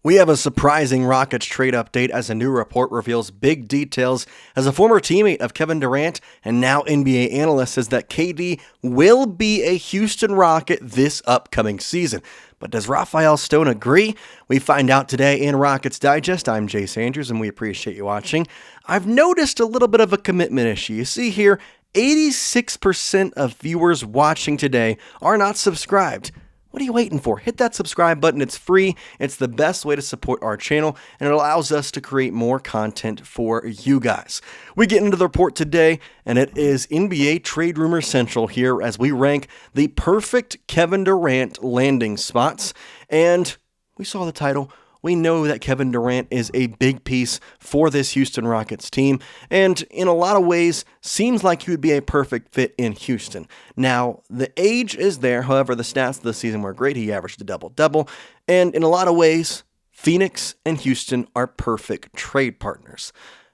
We have a surprising Rockets trade update as a new report reveals big details as a former teammate of Kevin Durant and now NBA analyst says that KD will be a Houston Rocket this upcoming season. But does Rafael Stone agree? We find out today in Rockets Digest. I'm Jace Andrews and we appreciate you watching. I've noticed a little bit of a commitment issue. You see here, 86% of viewers watching today are not subscribed. What are you waiting for? Hit that subscribe button. It's free. It's the best way to support our channel, and it allows us to create more content for you guys. We get into the report today, and it is NBA Trade Rumor Central here as we rank the perfect Kevin Durant landing spots. And we saw the title. We know that Kevin Durant is a big piece for this Houston Rockets team, and in a lot of ways, seems like he would be a perfect fit in Houston. Now, the age is there, however, the stats of the season were great. He averaged a double-double, and in a lot of ways, Phoenix and Houston are perfect trade partners.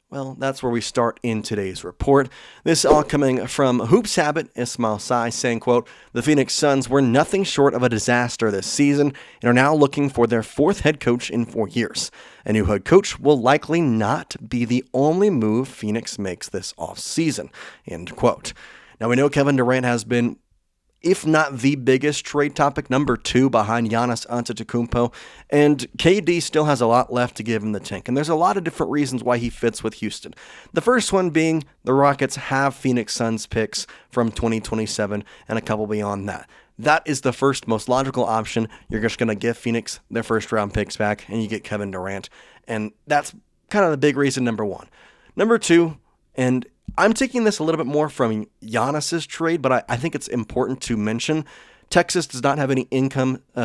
Well, that's where we start in today's report. This all coming from Hoops Habit, Ismail Sai, saying, quote, "The Phoenix Suns were nothing short of a disaster this season and are now looking for their fourth head coach in 4 years. A new head coach will likely not be the only move Phoenix makes this offseason," end quote. Now, we know Kevin Durant has been, if not the biggest trade topic, number 2 behind Giannis Antetokounmpo, and KD still has a lot left to give in the tank, and there's a lot of different reasons why he fits with Houston. The first one being the Rockets have Phoenix Suns picks from 2027 and a couple beyond that. That is the first most logical option. You're just going to give Phoenix their first round picks back, and you get Kevin Durant, and that's kind of the big reason, number 1. Number 2, and I'm taking this a little bit more from Giannis's trade, but I think it's important to mention Texas does not have any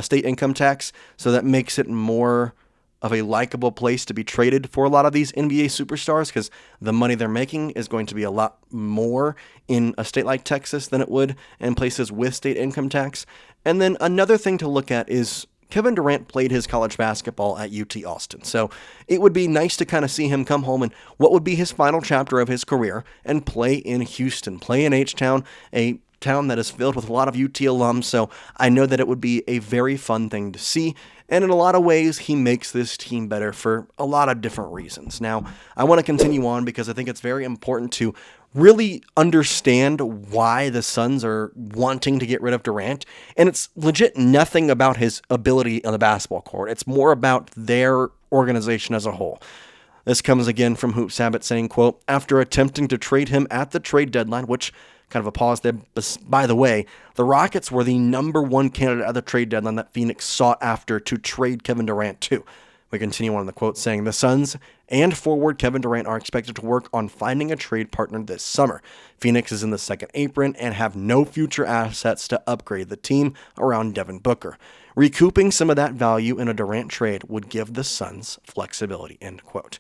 state income tax, so that makes it more of a likable place to be traded for a lot of these NBA superstars because the money they're making is going to be a lot more in a state like Texas than it would in places with state income tax. And then another thing to look at is Kevin Durant played his college basketball at UT Austin, so it would be nice to kind of see him come home and what would be his final chapter of his career and play in Houston, play in H-Town, a town that is filled with a lot of UT alums, so I know that it would be a very fun thing to see, and in a lot of ways, he makes this team better for a lot of different reasons. Now, I want to continue on because I think it's very important to really understand why the Suns are wanting to get rid of Durant, and it's legit nothing about his ability on the basketball court. It's more about their organization as a whole. This comes again from Hoops Habit saying, quote, "After attempting to trade him at the trade deadline," which kind of a pause there. By the way, the Rockets were the number 1 candidate at the trade deadline that Phoenix sought after to trade Kevin Durant to. We continue on in the quote saying, "The Suns and forward Kevin Durant are expected to work on finding a trade partner this summer. Phoenix is in the second apron and have no future assets to upgrade the team around Devin Booker. Recouping some of that value in a Durant trade would give the Suns flexibility," end quote.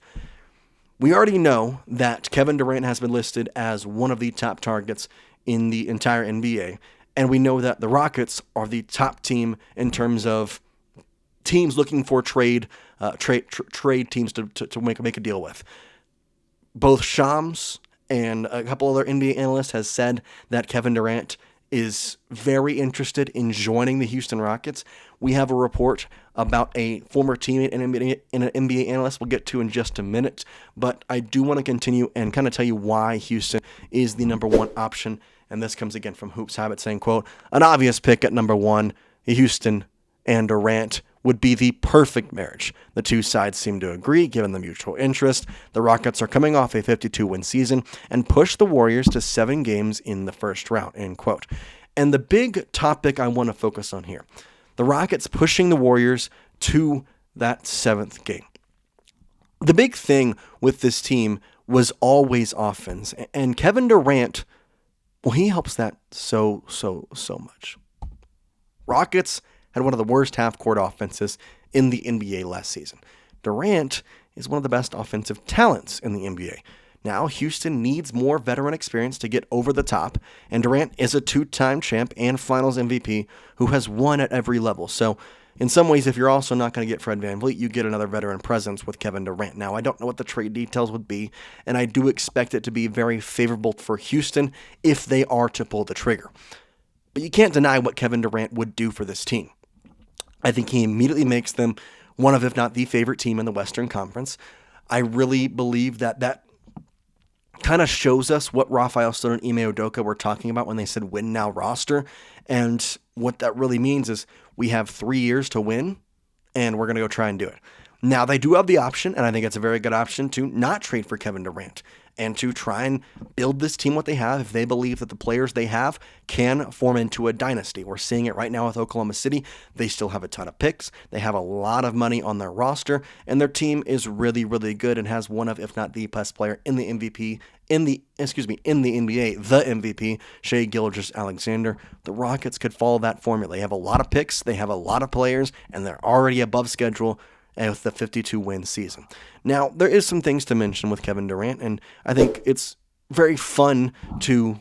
We already know that Kevin Durant has been listed as one of the top targets in the entire NBA, and we know that the Rockets are the top team in terms of teams looking for trade teams to make a deal with. Both Shams and a couple other NBA analysts has said that Kevin Durant is very interested in joining the Houston Rockets. We have a report about a former teammate and an NBA analyst we'll get to in just a minute, but I do want to continue and kind of tell you why Houston is the number 1 option, and this comes again from Hoops Habit saying, quote, "An obvious pick at number 1, Houston and Durant would be the perfect marriage. The two sides seem to agree, given the mutual interest. The Rockets are coming off a 52-win season and push the Warriors to 7 games in the first round," end quote. And the big topic I want to focus on here, the Rockets pushing the Warriors to that 7th game. The big thing with this team was always offense, and Kevin Durant, well, he helps that so much. Rockets had one of the worst half-court offenses in the NBA last season. Durant is one of the best offensive talents in the NBA. Now, Houston needs more veteran experience to get over the top, and Durant is a 2-time champ and Finals MVP who has won at every level. So, in some ways, if you're also not going to get Fred VanVleet, you get another veteran presence with Kevin Durant. Now, I don't know what the trade details would be, and I do expect it to be very favorable for Houston if they are to pull the trigger. But you can't deny what Kevin Durant would do for this team. I think he immediately makes them one of, if not the favorite team in the Western Conference. I really believe that kind of shows us what Rafael Stone and Ime Udoka were talking about when they said win now roster. And what that really means is we have 3 years to win, and we're going to go try and do it. Now, they do have the option, and I think it's a very good option, to not trade for Kevin Durant and to try and build this team what they have if they believe that the players they have can form into a dynasty. We're seeing it right now with Oklahoma City. They still have a ton of picks. They have a lot of money on their roster, and their team is really, really good and has one of, if not the best player in the MVP, in the NBA, the MVP, Shai Gilgeous-Alexander. The Rockets could follow that formula. They have a lot of picks, they have a lot of players, and they're already above schedule with the 52-win season. Now, there is some things to mention with Kevin Durant, and I think it's very fun to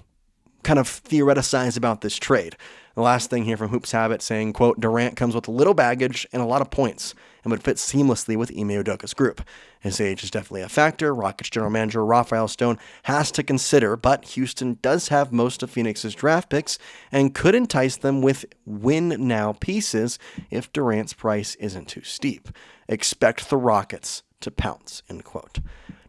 kind of theoreticize about this trade. The last thing here from Hoops Habit saying, quote, Durant comes with a little baggage and a lot of points and would fit seamlessly with Ime Udoka's group. His age is definitely a factor. Rockets general manager Rafael Stone has to consider, but Houston does have most of Phoenix's draft picks and could entice them with win-now pieces if Durant's price isn't too steep. Expect the Rockets to pounce, end quote.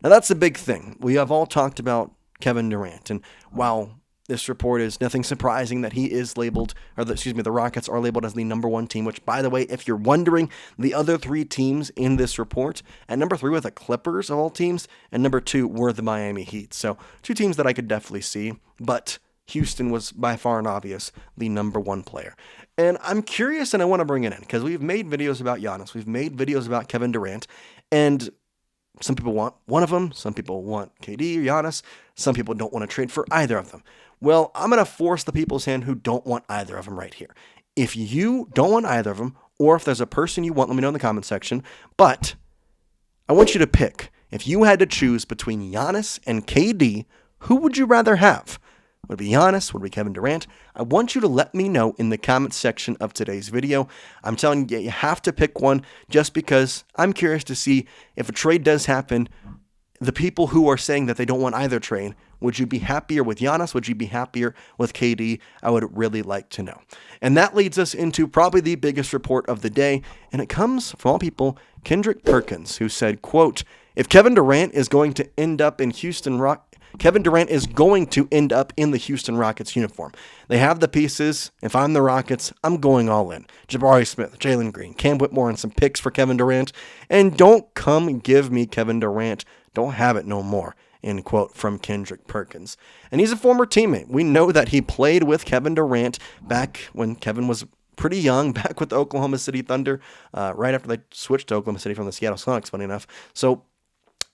Now that's the big thing. We have all talked about Kevin Durant, and while this report is nothing surprising that he is labeled, the Rockets are labeled as the number one team, which, by the way, if you're wondering, the other 3 teams in this report, at number 3 were the Clippers of all teams, and number 2 were the Miami Heat. So 2 teams that I could definitely see, but Houston was by far and obvious the number 1 player. And I'm curious, and I want to bring it in, because we've made videos about Giannis, we've made videos about Kevin Durant, and some people want one of them, some people want KD or Giannis, some people don't want to trade for either of them. Well, I'm going to force the people's hand who don't want either of them right here. If you don't want either of them, or if there's a person you want, let me know in the comment section. But I want you to pick. If you had to choose between Giannis and KD, who would you rather have? Would it be Giannis? Would it be Kevin Durant? I want you to let me know in the comment section of today's video. I'm telling you, you have to pick one just because I'm curious to see if a trade does happen, the people who are saying that they don't want either trade, would you be happier with Giannis? Would you be happier with KD? I would really like to know. And that leads us into probably the biggest report of the day, and it comes from all people, Kendrick Perkins, who said, quote, if Kevin Durant is going to end up in Kevin Durant is going to end up in the Houston Rockets uniform. They have the pieces. If I'm the Rockets, I'm going all in. Jabari Smith, Jalen Green, Cam Whitmore, and some picks for Kevin Durant. And don't come give me Kevin Durant. Don't have it no more. End quote from Kendrick Perkins. And he's a former teammate. We know that he played with Kevin Durant back when Kevin was pretty young, back with the Oklahoma City Thunder, right after they switched to Oklahoma City from the Seattle Sonics, funny enough. So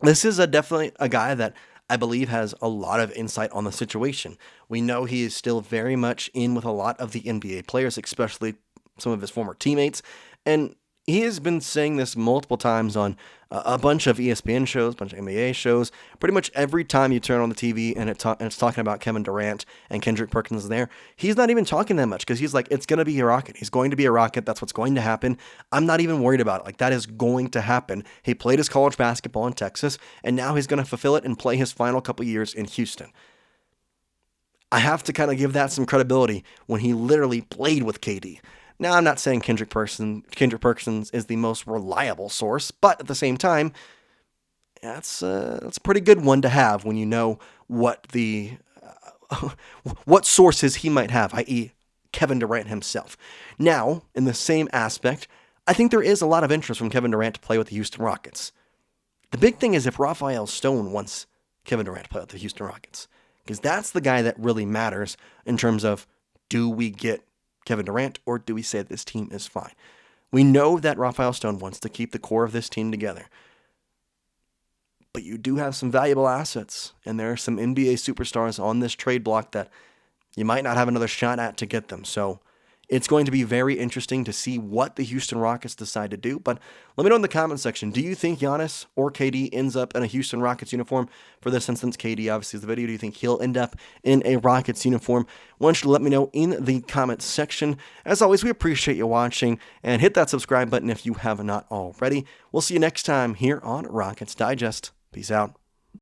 this is definitely a guy that I believe has a lot of insight on the situation. We know he is still very much in with a lot of the NBA players, especially some of his former teammates. And he has been saying this multiple times on a bunch of ESPN shows, a bunch of NBA shows. Pretty much every time you turn on the TV and it's talking about Kevin Durant and Kendrick Perkins there, he's not even talking that much because he's like, it's going to be a Rocket. He's going to be a Rocket. That's what's going to happen. I'm not even worried about it. Like, that is going to happen. He played his college basketball in Texas, and now he's going to fulfill it and play his final couple years in Houston. I have to kind of give that some credibility when he literally played with KD. Now, I'm not saying Kendrick Perkins is the most reliable source, but at the same time, that's a pretty good one to have when you know what what sources he might have, i.e. Kevin Durant himself. Now, in the same aspect, I think there is a lot of interest from Kevin Durant to play with the Houston Rockets. The big thing is if Rafael Stone wants Kevin Durant to play with the Houston Rockets, because that's the guy that really matters in terms of, do we get Kevin Durant, or do we say this team is fine? We know that Rafael Stone wants to keep the core of this team together. But you do have some valuable assets, and there are some NBA superstars on this trade block that you might not have another shot at to get them. So it's going to be very interesting to see what the Houston Rockets decide to do. But let me know in the comment section, do you think Giannis or KD ends up in a Houston Rockets uniform? For this instance, KD obviously is the video. Do you think he'll end up in a Rockets uniform? I want you to let me know in the comment section. As always, we appreciate you watching, and hit that subscribe button if you have not already. We'll see you next time here on Rockets Digest. Peace out.